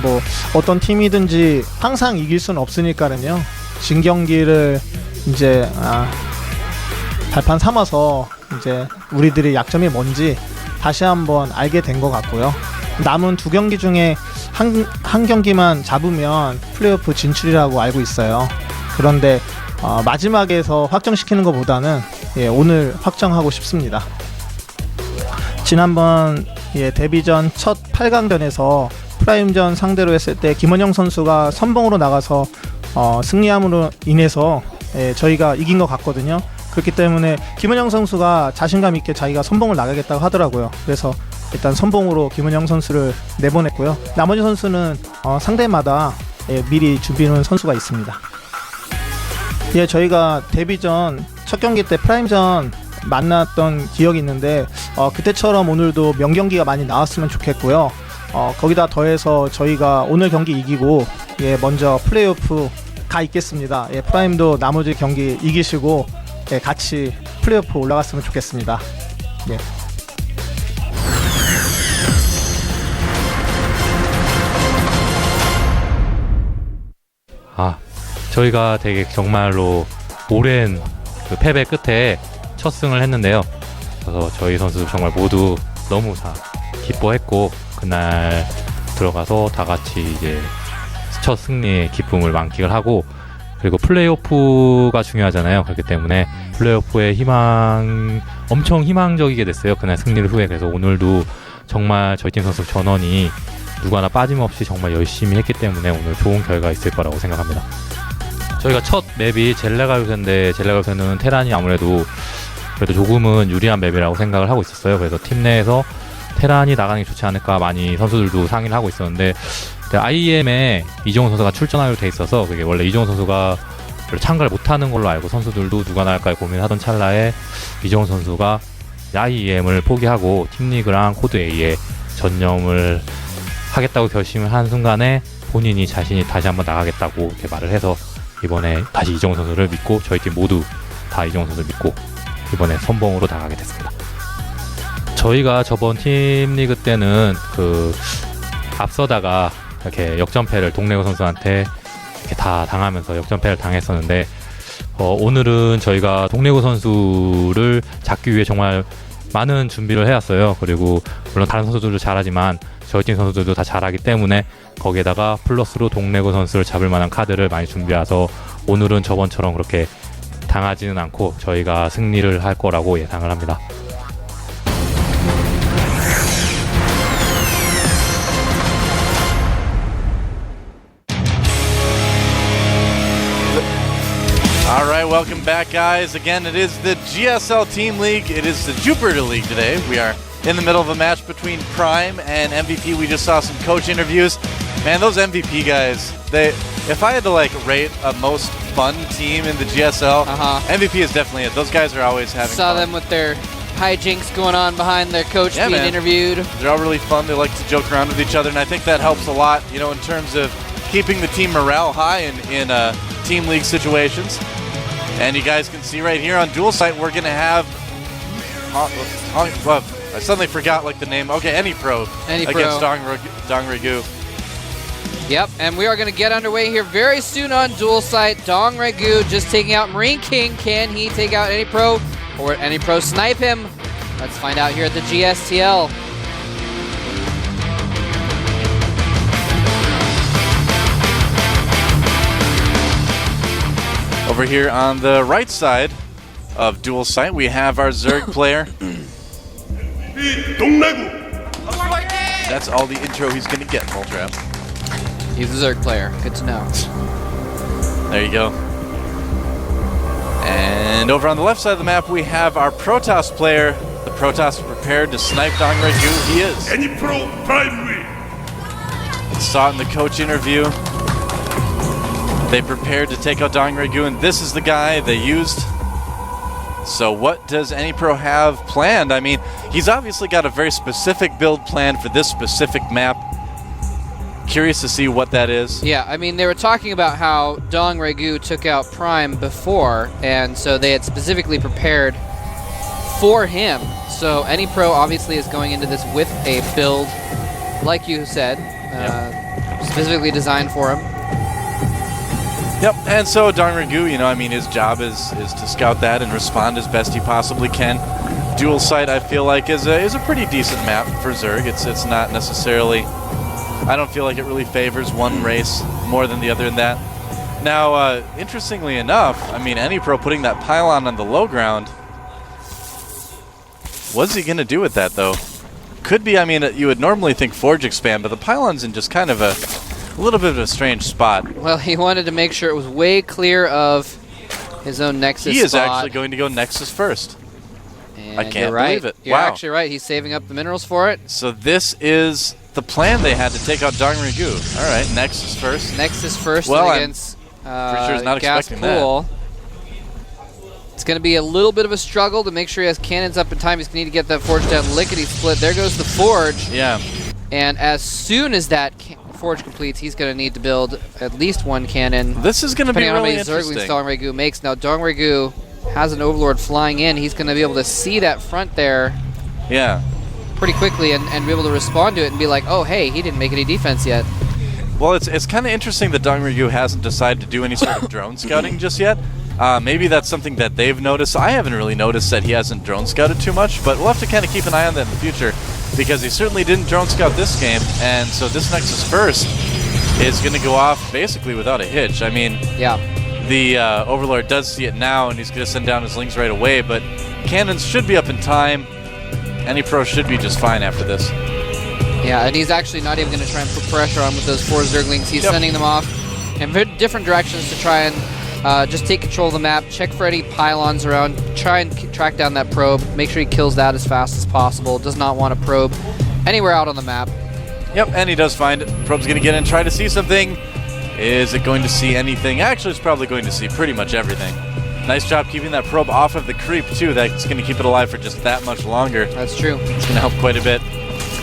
뭐 어떤 팀이든지 항상 이길 수는 없으니까는요. 진 경기를 이제 발판 삼아서 이제 우리들의 약점이 뭔지 다시 한번 알게 된 것 같고요. 남은 2경기 중에 한 경기만 잡으면 플레이오프 진출이라고 알고 있어요. 그런데 마지막에서 확정시키는 것보다는 오늘 확정하고 싶습니다. 지난번 데뷔전 첫 8강전에서 프라임전 상대로 했을 때 김원영 선수가 선봉으로 나가서 승리함으로 인해서 저희가 이긴 것 같거든요. 그렇기 때문에 김원영 선수가 자신감 있게 자기가 선봉을 나가겠다고 하더라고요. 그래서 일단 선봉으로 김원영 선수를 내보냈고요. 나머지 선수는 상대마다 미리 준비해놓은 선수가 있습니다. 저희가 데뷔전 첫 경기 때 프라임전 만났던 기억이 있는데 그때처럼 오늘도 명경기가 많이 나왔으면 좋겠고요. 거기다 더해서 저희가 오늘 경기 이기고 먼저 플레이오프 가 있겠습니다. 프라임도 나머지 경기 이기시고 같이 플레이오프 올라갔으면 좋겠습니다. 저희가 되게 정말로 오랜 그 패배 끝에 첫 승을 했는데요. 그래서 저희 선수 정말 모두 너무 다 기뻐했고, 그날 들어가서 다 같이 이제 첫 승리의 기쁨을 만끽을 하고, 그리고 플레이오프가 중요하잖아요. 그렇기 때문에 플레이오프의 엄청 희망적이게 됐어요. 그날 승리를 후에. 그래서 오늘도 정말 저희 팀 선수 전원이 누구 하나 빠짐없이 정말 열심히 했기 때문에 오늘 좋은 결과가 있을 거라고 생각합니다. 저희가 첫 맵이 젤레가 요새인데, 젤레가 요새는 테란이 아무래도 그래도 조금은 유리한 맵이라고 생각을 하고 있었어요. 그래서 팀 내에서 테란이 나가는 게 좋지 않을까 많이 선수들도 상의를 하고 있었는데, IEM에 이종훈 선수가 출전하기로 돼 있어서, 그게 원래 이종훈 선수가 별로 참가를 못하는 걸로 알고 선수들도 누가 나갈까 고민하던 찰나에 이종훈 선수가 IEM을 포기하고 팀리그랑 코드 A에 전념을 하겠다고 결심을 한 순간에 본인이 자신이 다시 한번 나가겠다고 이렇게 말을 해서 이번에 다시 이종훈 선수를 믿고, 저희 팀 모두 다 이종훈 선수를 믿고 이번에 선봉으로 나가게 됐습니다. 저희가 저번 팀리그 때는 앞서다가 이렇게 역전패를 동래구 선수한테 이렇게 다 당하면서 역전패를 당했었는데, 오늘은 저희가 동래구 선수를 잡기 위해 정말 많은 준비를 해왔어요. 그리고 물론 다른 선수들도 잘하지만 저희 팀 선수들도 다 잘하기 때문에 거기에다가 플러스로 동래구 선수를 잡을 만한 카드를 많이 준비해서 오늘은 저번처럼 그렇게 당하지는 않고 저희가 승리를 할 거라고 예상을 합니다. Alright, welcome back, guys. Again, it is the GSL Team League. It is the Jupiter League today. We are in the middle of a match between Prime and MVP. We just saw some coach interviews. Man, those MVP guys, if I had to rate a most fun team in the GSL, MVP is definitely it. Those guys are always having fun. Saw them with their hijinks going on behind their coach being interviewed. They're all really fun. They like to joke around with each other, and I think that helps a lot, in terms of keeping the team morale high in team league situations. And you guys can see right here on Dual Sight, we're going to have I suddenly forgot the name. Okay, AnyPro against Dong Regu. Yep, and we are going to get underway here very soon on Dual Sight. Dong Regu just taking out Marine King. Can he take out AnyPro, or AnyPro snipe him? Let's find out here at the GSTL. Over here on the right side of Dual Sight, we have our Zerg player. That's all the intro he's going to get, Moltrap. He's a Zerg player. Good to know. There you go. And over on the left side of the map, we have our Protoss player. The Protoss prepared to snipe Dong Regu. He is. AnyPro primary. Saw it in the coach interview. They prepared to take out Dong Regu, and this is the guy they used. So what does AnyPro have planned? I mean, he's obviously got a very specific build plan for this specific map. Curious to see what that is. Yeah, I mean, they were talking about how Dong Regu took out Prime before, and so they had specifically prepared for him. So AnyPro obviously is going into this with a build, like you said. specifically designed for him. Yep, and so Dong Ragu, you know, I mean, his job is to scout that and respond as best he possibly can. Dual site, I feel like, is a pretty decent map for Zerg. It's not necessarily, I don't feel like it really favors one race more than the other in that. Now, interestingly enough, I mean, AnyPro putting that pylon on the low ground, what's he going to do with that, though? Could be, I mean, you would normally think Forge expand, but the pylon's in just kind of a little bit of a strange spot. Well, he wanted to make sure it was way clear of his own Nexus spot. He is actually going to go Nexus first. And I can't believe it. You're Wow. actually right. He's saving up the minerals for it. So this is the plan they had to take out Dong Ragu. All right, Nexus first. Nexus first Well, I'm against pretty sure he's not Gas expecting that. Pool. It's going to be a little bit of a struggle to make sure he has cannons up in time. He's going to need to get that Forge down lickety split. There goes the Forge. Yeah. And as soon as that Forge completes, he's going to need to build at least one cannon. This is going to be Depending on how really many interesting. Zerglings Dong Ragu makes. Now, Dong Ragu has an Overlord flying in. He's going to be able to see that front there Yeah. pretty quickly and be able to respond to it and be like, oh, hey, he didn't make any defense yet. Well, it's kind of interesting that Dong Ragu hasn't decided to do any sort of drone scouting just yet. Maybe that's something that they've noticed. I haven't really noticed that he hasn't drone scouted too much, but we'll have to kind of keep an eye on that in the future because he certainly didn't drone scout this game, and so this Nexus first is going to go off basically without a hitch. I mean, Yeah. the Overlord does see it now, and he's going to send down his Lings right away, but cannons should be up in time. AnyPro should be just fine after this. Yeah, and he's actually not even going to try and put pressure on with those 4 Zerglings. He's Yep. sending them off in very different directions to try and just take control of the map, check for any pylons around, try and track down that probe, make sure he kills that as fast as possible. Does not want to probe anywhere out on the map. Yep, and he does find it. Probe's going to get in, try to see something. Is it going to see anything? Actually, it's probably going to see pretty much everything. Nice job keeping that probe off of the creep, too. That's going to keep it alive for just that much longer. That's true. It's going to help quite a bit.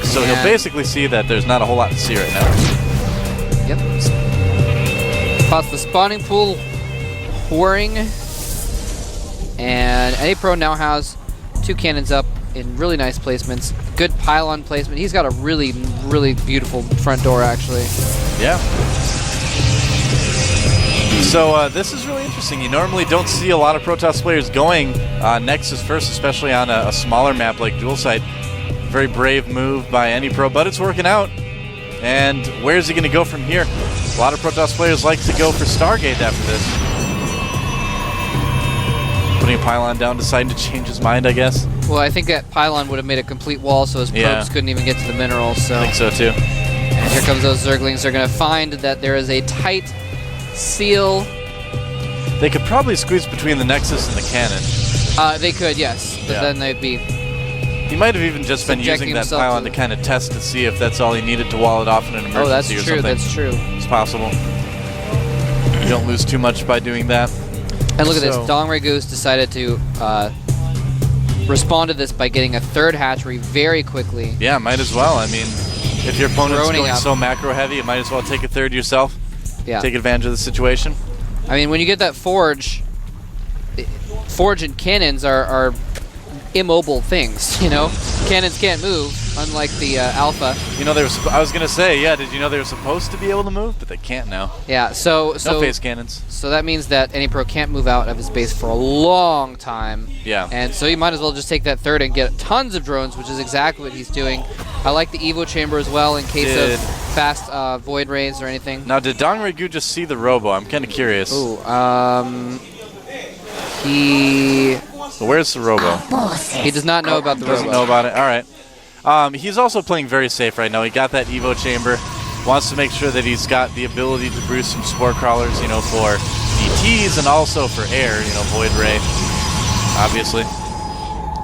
So he'll And- basically see that there's not a whole lot to see right now. Yep. Spots the spawning pool whoring. And AnyPro now has 2 cannons up in really nice placements. Good pylon placement. He's got a really, really beautiful front door, actually. Yeah. So this is really interesting. You normally don't see a lot of Protoss players going Nexus first, especially on a smaller map like Dual Site. Very brave move by AnyPro, but it's working out. And where's he going to go from here? A lot of Protoss players like to go for Stargate after this. Putting a pylon down, deciding to change his mind, I guess. Well, I think that pylon would have made a complete wall, so his probes Yeah. couldn't even get to the minerals. So. I think so too. And here comes those Zerglings. They're going to find that there is a tight seal. They could probably squeeze between the Nexus and the cannon. They could, yes, but Yeah. then they'd be. He might have even just been Subjecting using that himself pylon to- to kind of test to see if that's all he needed to wall it off in an emergency Oh, that's or true. something. That's true. It's possible. You don't lose too much by doing that. And look at this. So- Dong Ragoose decided to respond to this by getting a 3rd hatchery very quickly. Yeah, might as well. I mean, if your opponent's Droning going up. so macro heavy, you might as well take a 3rd yourself. Yeah. Take advantage of the situation. I mean, when you get that Forge and cannons are immobile things, you know? Cannons can't move, unlike the Alpha. You know, I was going to say, yeah, did you know they were supposed to be able to move? But they can't now. Yeah, so No phase cannons. So that means that AnyPro can't move out of his base for a long time. Yeah. And so you might as well just take that 3rd and get tons of drones, which is exactly what he's doing. I like the Evo chamber as well in case of fast void rays or anything. Now, did Dong Ragu just see the robo? I'm kind of curious. Ooh, he So where's the robo? does not know about the Doesn't robo. know about it. All right. He's also playing very safe right now. He got that Evo chamber. Wants to make sure that he's got the ability to brew some spore crawlers, you know, for DTs and also for air, you know, void ray, obviously.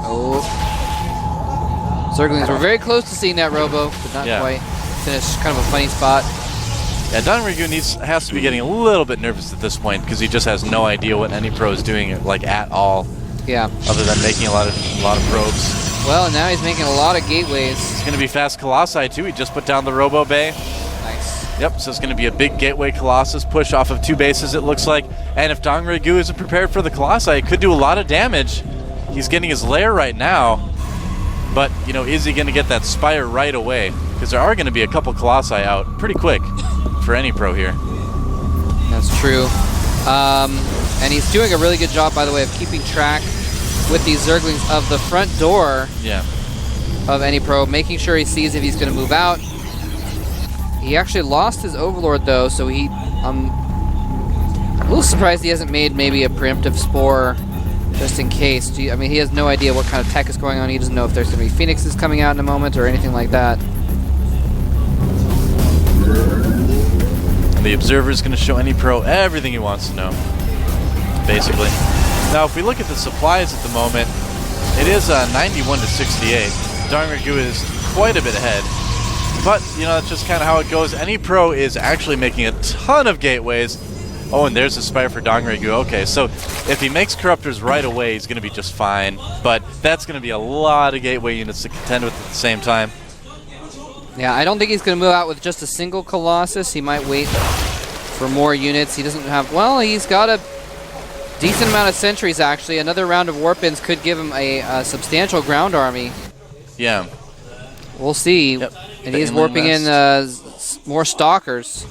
Oh. Zerglings were very close to seeing that robo, but not Yeah. quite. Finished kind of a funny spot. Yeah, Dong Ragu has to be getting a little bit nervous at this point because he just has no idea what any pro is doing, like, at all, Yeah. other than making a lot of probes. Well, now he's making a lot of gateways. It's going to be fast Colossi too. He just put down the robo bay. Nice. Yep, so it's going to be a big gateway Colossus push off of 2 bases, it looks like. And if Dong Ragu isn't prepared for the Colossi, it could do a lot of damage. He's getting his lair right now. But, you know, is he going to get that Spire right away? because there are going to be a couple Colossi out pretty quick for any pro here. That's true. And he's doing a really good job, by the way, of keeping track with these Zerglings of the front door of any pro, making sure he sees if he's going to move out. He actually lost his Overlord, though, so I'm a little surprised he hasn't made maybe a preemptive Spore just in case. I mean, he has no idea what kind of tech is going on. He doesn't know if there's going to be Phoenixes coming out in a moment or anything like that. The Observer is going to show any pro everything he wants to know, basically. Now, if we look at the supplies at the moment, it is 91 to 68. Dongregoo is quite a bit ahead. But, you know, that's just kind of how it goes. Any pro is actually making a ton of gateways. Oh, and there's a Spire for Dongregoo. Okay, so if he makes Corruptors right away, he's going to be just fine. But that's going to be a lot of gateway units to contend with at the same time. Yeah, I don't think he's going to move out with just a single Colossus. He might wait for more units. He doesn't have... Well, he's got a decent amount of sentries, actually. Another round of Warp-ins could give him a substantial ground army. Yeah. We'll see. Yep. And he's warping in more Stalkers.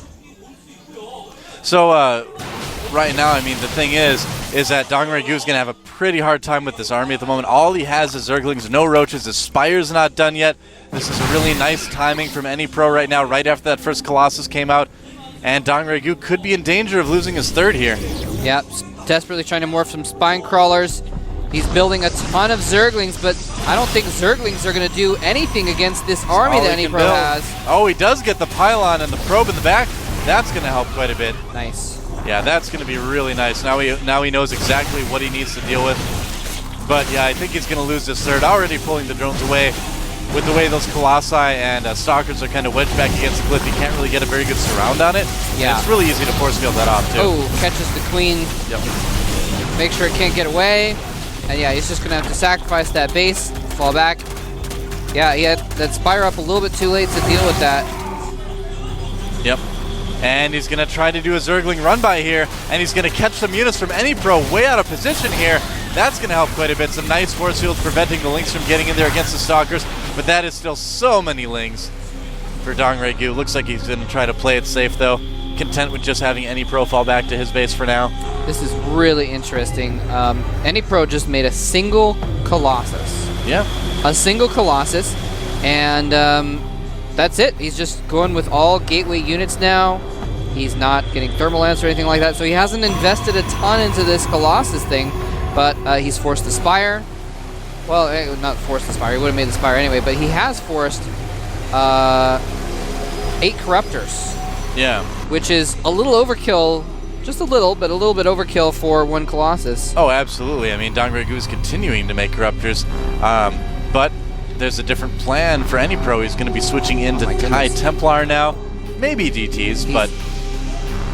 So, right now, I mean, the thing is that Dongregoo is going to have a pretty hard time with this army at the moment. All he has is Zerglings, no Roaches. His Spire's not done yet. This is a really nice timing from any pro right now, right after that first Colossus came out. And Dongregoo could be in danger of losing his third here. Yep, desperately trying to morph some Spine Crawlers. He's building a ton of Zerglings, but I don't think Zerglings are going to do anything against this army that any pro has. Oh, he does get the Pylon and the Probe in the back. That's going to help quite a bit. Nice. Yeah, that's going to be really nice. Now he knows exactly what he needs to deal with. But yeah, I think he's going to lose this third. Already pulling the drones away. With the way those Colossi and Stalkers are kind of wedged back against the cliff, he can't really get a very good surround on it. Yeah. And it's really easy to force field that off, too. Oh, catches the Queen. Yep. Make sure it can't get away. And yeah, he's just going to have to sacrifice that base, fall back. Yeah, he had that Spire up a little bit too late to deal with that. Yep. And he's going to try to do a Zergling run by here, and he's going to catch some units from any pro way out of position here. That's going to help quite a bit. Some nice force fields preventing the Lynx from getting in there against the Stalkers, but that is still so many Lings for Dongregoo. Looks like he's going to try to play it safe, though. Content with just having any pro fall back to his base for now. This is really interesting. Any pro just made a single Colossus. Yeah. A single Colossus, and that's it. He's just going with all gateway units now. He's not getting Thermal Lance or anything like that, so he hasn't invested a ton into this Colossus thing, but he's forced the Spire. Well, not forced the Spire. He would have made the Spire anyway, but he has forced 8 Corruptors. Yeah. Which is a little overkill, just a little, but a little bit overkill for one Colossus. Oh, absolutely. I mean, Dongregoo is continuing to make Corruptors, but there's a different plan for any pro. He's going to be switching into High Templar now. Maybe DTs, but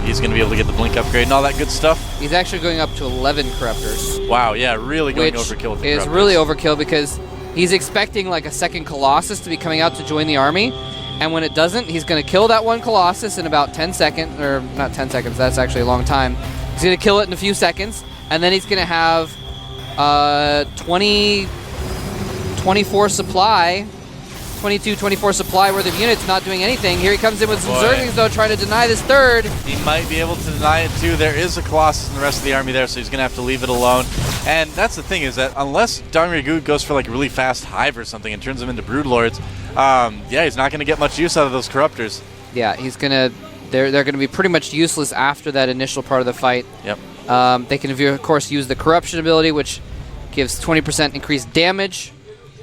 he's going to be able to get the Blink upgrade and all that good stuff. He's actually going up to 11 Corruptors. Wow, yeah, really going overkill with the Corruptors. Which is really overkill because he's expecting like a second Colossus to be coming out to join the army. And when it doesn't, he's going to kill that one Colossus in about 10 seconds, or not 10 seconds, that's actually a long time. He's going to kill it in a few seconds, and then he's going to have 24 supply, 24 supply worth of units not doing anything. Here he comes in with some Zerglings, though, trying to deny this third. He might be able to deny it, too. There is a Colossus in the rest of the army there, so he's going to have to leave it alone. And that's the thing, is that unless Dongregoo goes for like a really fast Hive or something and turns them into Broodlords, yeah, he's not going to get much use out of those Corruptors. Yeah, he's going to... They're going to be pretty much useless after that initial part of the fight. Yep. They can, of course, use the Corruption ability, which gives 20% increased damage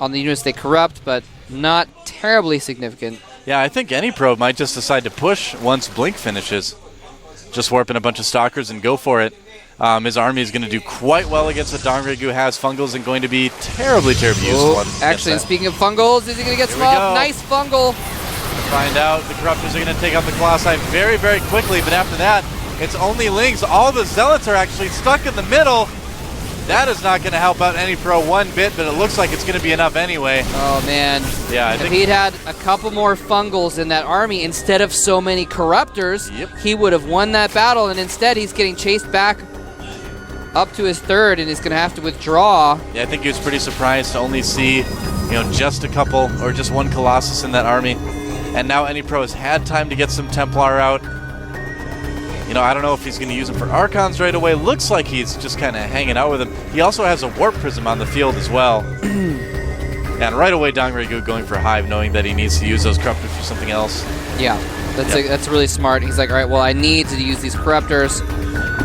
on the units they corrupt, but not terribly significant. Yeah, I think any pro might just decide to push once Blink finishes. Just warp in a bunch of Stalkers and go for it. His army is going to do quite well against what Dongregoo has. Fungals and going to be terribly useful. Actually, speaking of Fungals, is he going to get swapped? Nice Fungal. Find out the Corruptors are going to take out the Colossi very, very quickly, but after that, it's only Lings. All the Zealots are actually stuck in the middle. That is not going to help out any pro one bit, but it looks like it's going to be enough anyway. Oh, man. Yeah, if he'd had a couple more Fungals in that army instead of so many Corruptors, he would have won that battle, and instead he's getting chased back up to his third, and he's going to have to withdraw. Yeah, I think he was pretty surprised to only see, just a couple, or just one Colossus in that army. And now AnyPro has had time to get some Templar out. You know, I don't know if he's going to use him for Archons right away. Looks like he's just kind of hanging out with him. He also has a Warp Prism on the field as well. And right away, Dongregu going for Hive, knowing that he needs to use those Corruptors for something else. Yeah, that's really smart. He's like, all right, well, I need to use these Corruptors.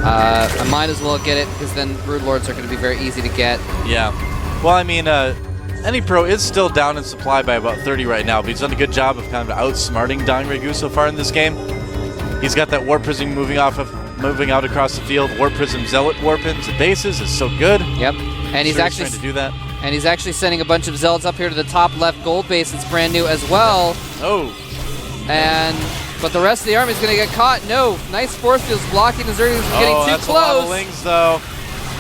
I might as well get it, because then Broodlords are going to be very easy to get. Yeah. Well, I mean, AnyPro is still down in supply by about 30 right now, but he's done a good job of kind of outsmarting Dongregu so far in this game. He's got that Warp Prism moving out across the field. Warp Prism Zealot Warpins at bases is so good. Yep. And he's actually trying to do that. And he's actually sending a bunch of Zealots up here to the top left gold base. It's brand new as well. Oh. But the rest of the army is going to get caught. No. Nice force fields blocking the Zerglings from getting too that's close. A lot of Lings, though.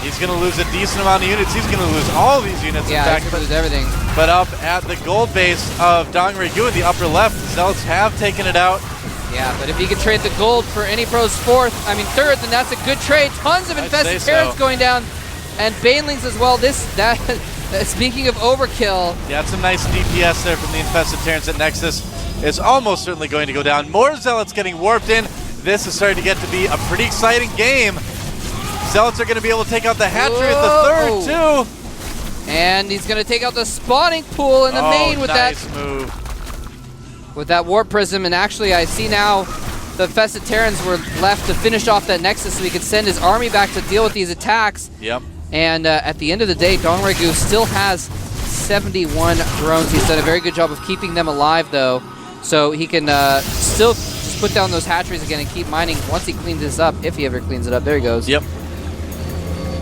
He's going to lose a decent amount of units. He's going to lose all these units. Yeah, he's going to lose everything. But up at the gold base of Dongregu in the upper left, the Zealots have taken it out. Yeah, but if he could trade the gold for AnyPro's third, then that's a good trade. Tons of Infested Terrans going down, and Banelings as well. Speaking of overkill. Yeah, some nice DPS there from the Infested Terrans at Nexus. Is almost certainly going to go down. More Zealots getting warped in. This is starting to get to be a pretty exciting game. Zealots are going to be able to take out the hatchery at the third, too. And he's going to take out the spawning pool in the main with nice move. With that Warp Prism, and actually I see now the Infested Terrans were left to finish off that Nexus so he could send his army back to deal with these attacks. Yep. And at the end of the day, Dongregu still has 71 drones. He's done a very good job of keeping them alive, though. So he can still just put down those hatcheries again and keep mining once he cleans this up, if he ever cleans it up. There he goes. Yep.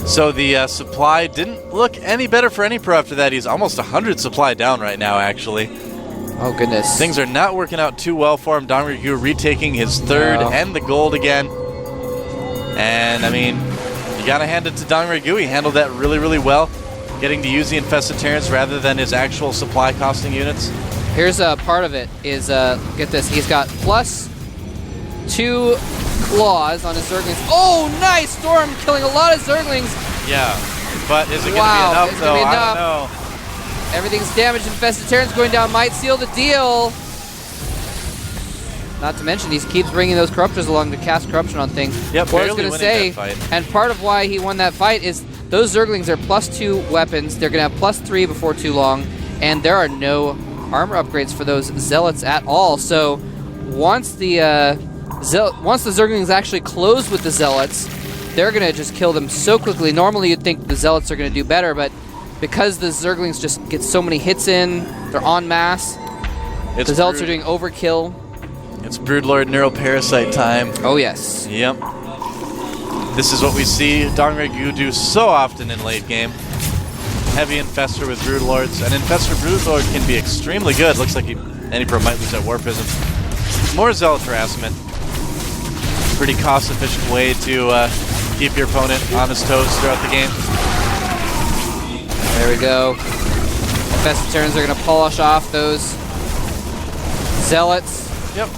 So the supply didn't look any better for AnyPro after that. He's almost 100 supply down right now, actually. Oh, goodness. Things are not working out too well for him. Dongregu retaking his third and the gold again. And, I mean, you got to hand it to Dongregu. He handled that really, really well, getting to use the Infested Terrans rather than his actual supply costing units. Here's part of it is, get this, he's got +2 claws on his Zerglings. Oh, nice! Storm killing a lot of Zerglings. Yeah, but is it going to be enough, though? I don't know. Everything's damaged. Infested Terrans going down might seal the deal. Not to mention, he keeps bringing those Corruptors along to cast Corruption on things. Yep, I was going to say, and part of why he won that fight is those Zerglings are +2 weapons. They're going to have +3 before too long, and there are no armor upgrades for those Zealots at all. So once the Zerglings actually close with the Zealots, they're going to just kill them so quickly. Normally you'd think the Zealots are going to do better, but because the Zerglings just get so many hits in, they're en masse. The Zealots are doing overkill. It's Broodlord Neuroparasite time. Oh, yes. Yep. This is what we see Dongregu do so often in late game. Heavy Infestor with Broodlords. An Infestor Broodlord can be extremely good. Looks like AnyPro might lose that Warp Prism. More Zealot harassment. Pretty cost-efficient way to keep your opponent on his toes throughout the game. There we go. Infested Terrans are going to polish off those Zealots. Yep.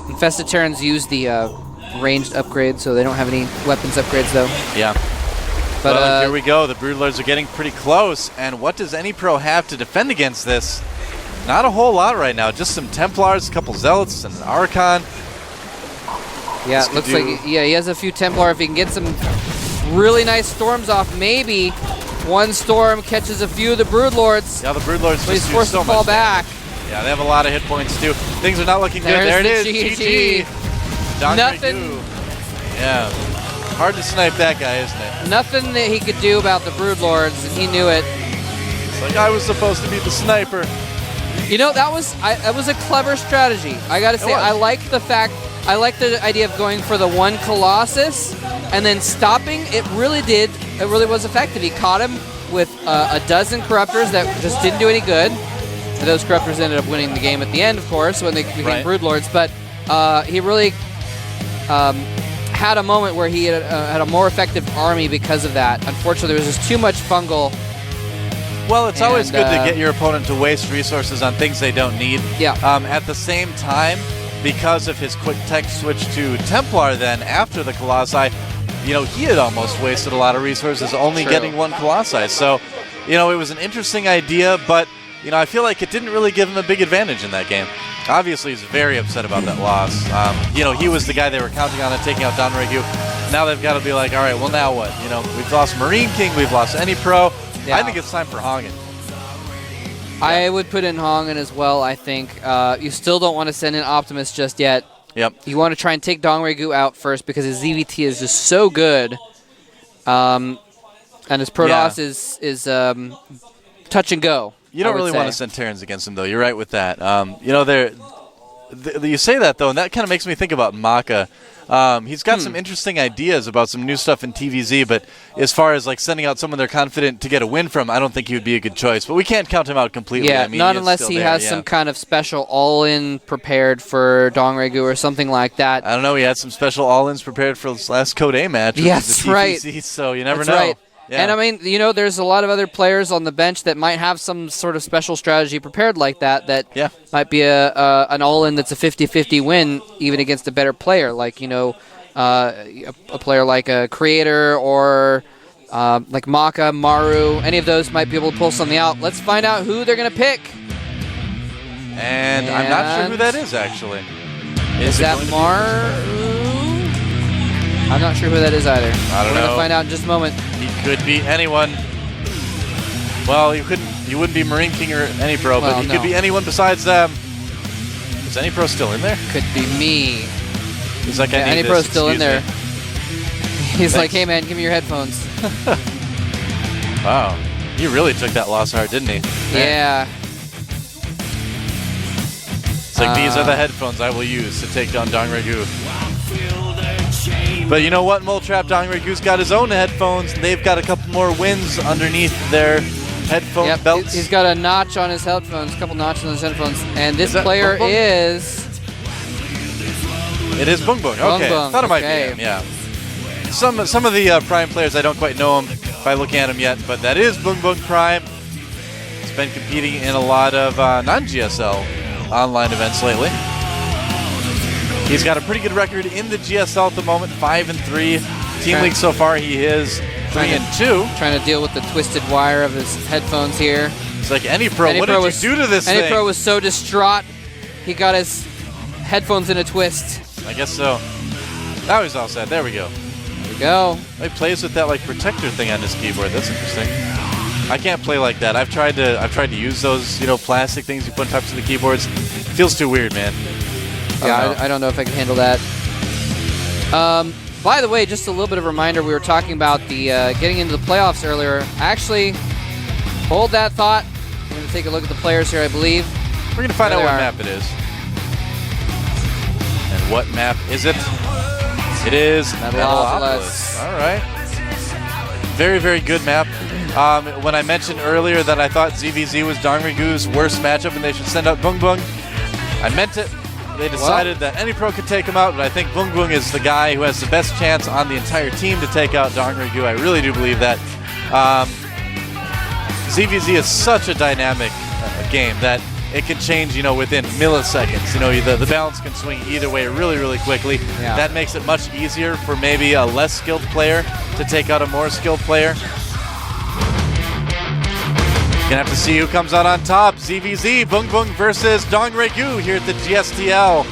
Infested Terrans use the ranged upgrade, so they don't have any weapons upgrades, though. Yeah. But well, here we go. The Broodlords are getting pretty close. And what does AnyPro have to defend against this? Not a whole lot right now. Just some Templars, a couple Zealots, and an Archon. Yeah, it looks like he has a few Templar. If he can get some really nice storms off, maybe one storm catches a few of the Broodlords. Yeah, the Broodlords but he's forced to fall back. Yeah, they have a lot of hit points too. Things are not looking good. There it is. GG. Nothing. Yeah. Hard to snipe that guy, isn't it? Nothing that he could do about the Broodlords, and he knew it. It's like I was supposed to be the sniper. You know, that was a clever strategy. I gotta say, I like the idea of going for the one Colossus and then stopping. It really was effective. He caught him with a dozen Corruptors that just didn't do any good. And those Corruptors ended up winning the game at the end, of course, when they became Broodlords. But he really had a moment where he had a more effective army because of that. Unfortunately, there was just too much fungal. Well, it's always good to get your opponent to waste resources on things they don't need. Yeah. At the same time, because of his quick tech switch to Templar then after the Colossi, you know, he had almost wasted a lot of resources only getting one Colossi. So, you know, it was an interesting idea, but, you know, I feel like it didn't really give him a big advantage in that game. Obviously, he's very upset about that loss. You know, he was the guy they were counting on taking out Don Regu. Now they've got to be like, all right, well, now what? You know, we've lost Marine King, we've lost Any Pro. Yeah. I think it's time for Hongen. I would put in Hongen as well, I think. You still don't want to send in Optimus just yet. Yep. You want to try and take Dong Regu out first because his ZVT is just so good. And his Protoss is touch and go. You don't really want to send Terrans against him, though. You're right with that. You know, you say that, though, and that kind of makes me think about Maka. He's got some interesting ideas about some new stuff in TVZ, but as far as like sending out someone they're confident to get a win from, I don't think he would be a good choice. But we can't count him out completely. Yeah, I mean, not unless he has some kind of special all-in prepared for Dong Regu or something like that. I don't know. He had some special all-ins prepared for his last Code A match. Yes, the right. TVZ, so you never That's know. right. Yeah. And I mean, you know, there's a lot of other players on the bench that might have some sort of special strategy prepared like that might be an all-in that's a 50-50 win even against a better player, like, you know, a player like a Creator or like Maka, Maru. Any of those might be able to pull something out. Let's find out who they're going to pick. And I'm not sure who that is, actually. Is that Maru? I'm not sure who that is either. I don't know. We're going to find out in just a moment. He could be anyone. Well, you wouldn't be Marine King or Any Pro, but he could be anyone besides them. Is Any Pro still in there? Could be me. He's like, Any Pro's still in there. Me. He's like, hey man, give me your headphones. Wow. He really took that loss hard, didn't he? Yeah. It's like, these are the headphones I will use to take down Dong Regu. But you know what, Moletrap? Dong Regu's got his own headphones, and they've got a couple more wins underneath their headphone belts. He's got a notch on his headphones, a couple notches on his headphones. And this player is... It is Bung Bung. Okay. Bung. Thought it might be him, yeah. Some of the Prime players, I don't quite know him by looking at him yet, but that is Bung Bung Prime. He's been competing in a lot of non-GSL online events lately. He's got a pretty good record in the GSL at the moment, 5-3. Team League so far, he is 3-2. Trying to deal with the twisted wire of his headphones here. It's like, Any Pro, what did you do to this thing? Any Pro was so distraught, he got his headphones in a twist. I guess so. Now he's all set. There we go. There we go. He plays with that like protector thing on his keyboard. That's interesting. I can't play like that. I've tried to use those, you know, plastic things you put on tops of the keyboards. Feels too weird, man. Yeah, I don't know if I can handle that. By the way, just a little bit of a reminder, we were talking about the getting into the playoffs earlier. Actually, hold that thought. We're going to take a look at the players here, I believe. We're going to find out what map it is. And what map is it? It is Metalopolis. All right. Very, very good map. When I mentioned earlier that I thought ZVZ was Dong Regu's worst matchup and they should send out Bung Bung, I meant it. They decided that Any Pro could take him out, but I think Bung Bung is the guy who has the best chance on the entire team to take out Dong Regu. I really do believe that. ZVZ is such a dynamic game that it can change, you know, within milliseconds. You know, the balance can swing either way really, really quickly. Yeah. That makes it much easier for maybe a less skilled player to take out a more skilled player. Gonna have to see who comes out on top. ZVZ, Bung Bung versus Dong Regu here at the GSTL